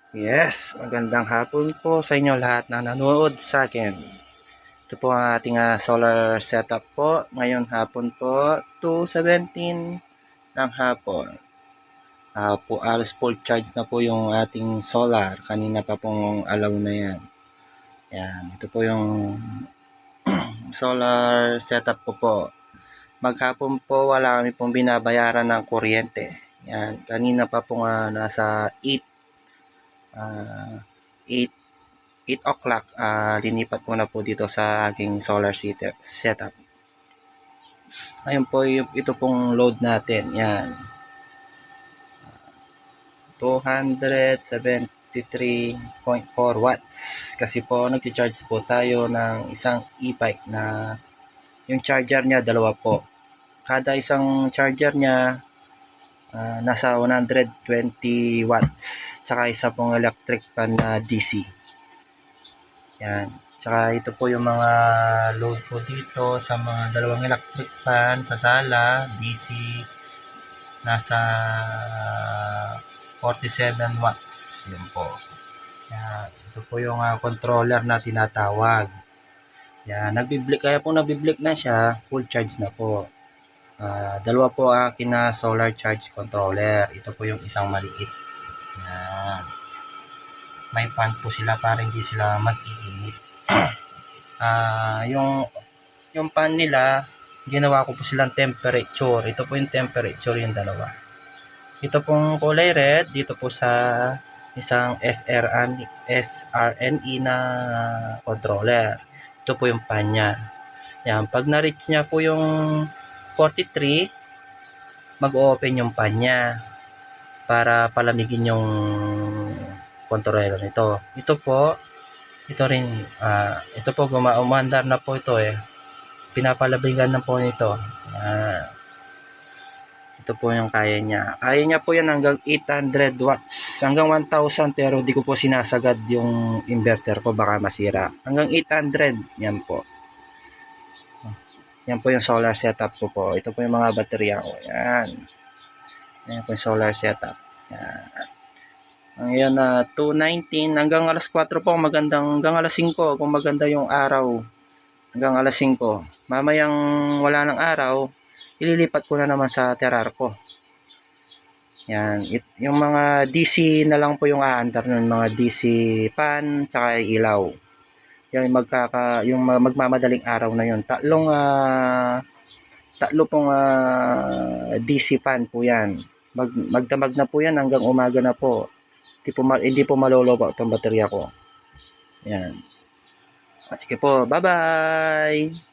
Yes, magandang hapon po sa inyo lahat na nanonood sa akin. Ito po ang ating solar setup po. Ngayon hapon po, 2:17 ng hapon. Alos full charge na po yung ating solar. Kanina pa pong alaw na yan. Yan, ito po yung solar setup ko po. Maghapon po wala kami pong binabayaran ng kuryente. Yan, kanina pa po nasa 8 o'clock, linipat ko na po dito sa aking solar setup. Ayun po, ito pong load natin. Yan. 273.4 watts. Kasi po, nag-charge po tayo ng isang e-bike na yung charger niya, dalawa po. Kada isang charger niya, nasa 120 watts. Tsaka isa pong electric fan na DC. Yan. Tsaka ito po yung mga load ko dito sa mga dalawang electric fan sa sala, DC, nasa 47 watts. Yan po. Yan. Ito po yung controller na tinatawag. Yan. Kaya po nagbi-blink na siya, full charge na po. Dalawa po ang akin na solar charge controller. Ito po yung isang maliit. Yan. May fan po sila para hindi sila mag-iinit. Yung pan nila, ginawa ko po silang temperature. Ito po yung temperature, yung dalawa. Ito pong kulay red, dito po sa isang SRNE na controller. Ito po yung pan niya. Yan, pag na-reach niya po yung 43, mag-open yung pan niya para palamigin yung controller nito. Ito rin, ito po umandar na po ito pinapalabigan na po nito. Ito po yung kaya niya. Kaya niya po yan hanggang 800 watts. Hanggang 1000 pero di ko po sinasagad yung inverter ko, baka masira. Hanggang 800, yan po. Yan po yung solar setup ko po. Ito po yung mga baterya ko. Yan. Yan po yung solar setup. Yan. Ngayon na 2:19 hanggang alas 4 po hanggang alas 5 kung maganda yung araw. Hanggang alas 5. Mamayang wala ng araw, ililipat ko na naman sa terar ko. Yan, yung mga DC na lang po yung aandar nun, mga DC fan tsaka ilaw. Yung magmamadaling araw na yun. Tatlo pong DC fan po yan. Magdamag na po yan hanggang umaga na po. Hindi po malolobo itong baterya ko. Yan. Sige po, bye-bye!